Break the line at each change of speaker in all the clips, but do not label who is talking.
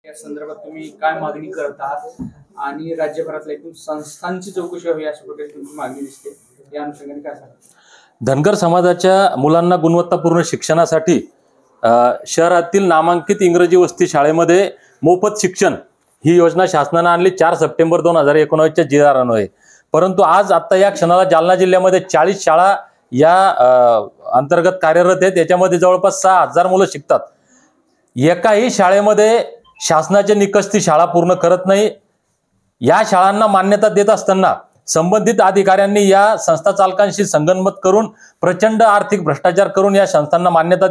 या संदर्भात तुम्ही काय मागणी करत आहात आणि राज्यभरातल्या एकूण संस्थांची चौकशी व्हावी अशा प्रकारे तुमची मागणी दिसते, या अनुषंगाने काय सांगाल?
धनगर समाजाच्या मुलांना गुणवत्तापूर्ण शिक्षणासाठी शहरातील नामांकित इंग्रजी वसती शाळेमध्ये मोफत शिक्षण ही योजना शासनाने आणली 4 सप्टेंबर 2019च्या जी.आर अन्वये। परंतु आज आता या क्षणाला जालना जिल्ह्यामध्ये 40 शाळा या अंतर्गत कार्यरत आहेत। याच्यामध्ये जवळपास 6000 मुलं शिकतात। एकाही शाळेमध्ये शासनाचे निकष ती शाळा पूर्ण करत नाही। या शाळांना मान्यता देत असताना संबंधित अधिकाऱ्यांनी या संस्था चालकांशी संगनमत करून प्रचंड आर्थिक भ्रष्टाचार करून या संस्थांना मान्यता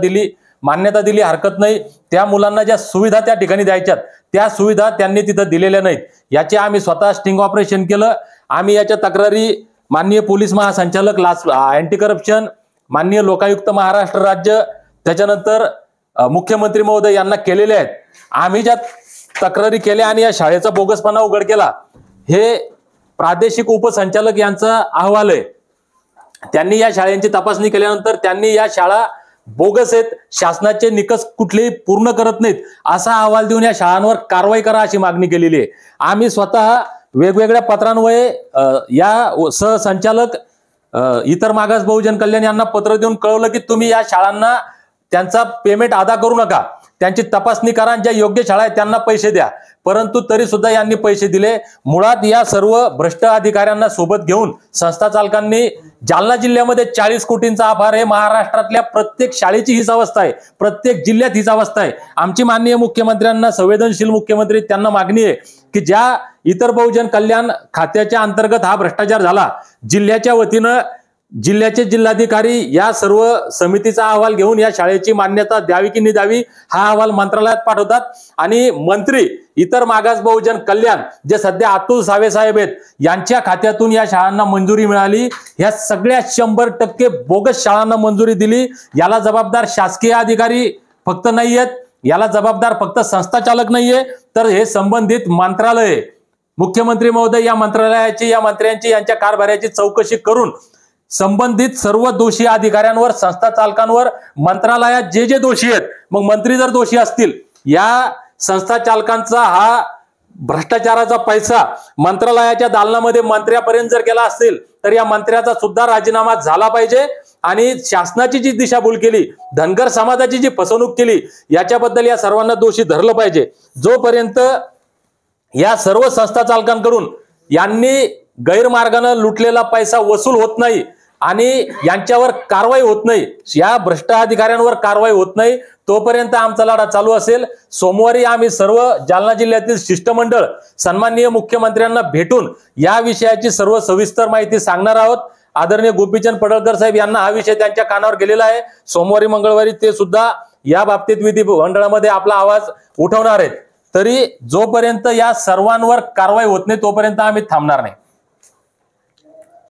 दिली हरकत नाही। त्या मुलांना ज्या सुविधा त्या ठिकाणी द्यायच्यात त्या सुविधा त्यांनी तिथं दिलेल्या नाहीत। याचे आम्ही स्वतः स्टिंग ऑपरेशन केलं। आम्ही याच्या तक्रारी माननीय पोलीस महासंचालक अँटी करप्शन, माननीय लोकायुक्त महाराष्ट्र राज्य, त्याच्यानंतर मुख्यमंत्री महोदय यांना केलेले आहेत। आम्ही ज्या तक्रारी केल्या आणि या शाळेचा बोगसपणा उघड केला हे प्रादेशिक उपसंचालक यांचा अहवाल आहे। त्यांनी या शाळेची तपासणी केल्यानंतर त्यांनी या शाळा बोगस आहेत, शासनाचे निकष कुठलेही पूर्ण करत नाहीत असा अहवाल देऊन या शाळांवर कारवाई करा अशी मागणी केलेली आहे। आम्ही स्वतः वेगवेगळ्या पत्रान्वये या सहसंचालक इतर मागास बहुजन कल्याण यांना पत्र देऊन कळवलं की तुम्ही या शाळांना त्यांचा पेमेंट अदा करू नका, त्यांची तपासणी करा, ज्या योग्य शाळा आहेत त्यांना पैसे द्या। परंतु तरी सुद्धा यांनी पैसे दिले। मुळात या सर्व भ्रष्ट अधिकाऱ्यांना सोबत घेऊन संस्था चालकांनी जालना जिल्ह्यामध्ये 40 कोटींचा आभार आहे। महाराष्ट्रातल्या प्रत्येक शाळेची हीच अवस्था आहे, प्रत्येक जिल्ह्यात हीच अवस्था आहे। आमची माननीय मुख्यमंत्र्यांना, संवेदनशील मुख्यमंत्री, त्यांना मागणी आहे की ज्या इतर बहुजन कल्याण खात्याच्या अंतर्गत हा भ्रष्टाचार झाला, जिल्ह्याच्या वतीनं जिल्ह्याचे जिल्हाधिकारी या सर्व समितीचा अहवाल घेऊन या शाळेची मान्यता द्यावी की नाही द्यावी हा अहवाल मंत्रालयात पाठवतात आणि मंत्री इतर मागास बहुजन कल्याण जे सध्या अतुल सावे साहेब आहेत यांच्या खात्यातून या शाळांना मंजुरी मिळाली। ह्या सगळ्या 100% बोगस शाळांना मंजुरी दिली। याला जबाबदार शासकीय अधिकारी फक्त नाही आहेत, याला जबाबदार फक्त संस्था चालक नाहीये, तर हे संबंधित मंत्रालय, मुख्यमंत्री महोदय या मंत्रालयाची, या मंत्र्यांची, यांच्या कारभाराची चौकशी करून संबंधित सर्व दोषी अधिकाऱ्यांवर, संस्था चालकांवर, मंत्रालयात जे दोषी आहेत, मग मंत्री जर दोषी असतील, या संस्था चालकांचा हा भ्रष्टाचाराचा पैसा मंत्रालयाच्या दालनामध्ये मंत्र्यापर्यंत जर गेला असेल तर या मंत्र्याचा सुद्धा राजीनामा झाला पाहिजे आणि शासनाची जी दिशाभूल केली, धनगर समाजाची जी फसवणूक केली, याच्याबद्दल या सर्वांना दोषी धरलं पाहिजे। जोपर्यंत या सर्व संस्था चालकांकडून यांनी गैरमार्गाने लुटलेला पैसा वसूल होत नाही आणि यांच्यावर कारवाई होत नाही, या भ्रष्ट अधिकाऱ्यांवर कारवाई होत नाही, तोपर्यंत आमचा लढा चालू असेल। सोमवारी आम्ही सर्व जालना जिल्ह्यातील शिष्टमंडळ सन्माननीय मुख्यमंत्र्यांना भेटून या विषयाची सर्व सविस्तर माहिती सांगणार आहोत। आदरणीय गोपीचंद पडळकर साहेब यांना हा विषय त्यांच्या कानावर गेलेला आहे। सोमवारी मंगळवारी ते सुद्धा या बाबतीत विधिमंडळामध्ये आपला आवाज उठवणार आहेत। तरी जोपर्यंत या सर्वांवर कारवाई होत नाही तोपर्यंत आम्ही थांबणार नाही।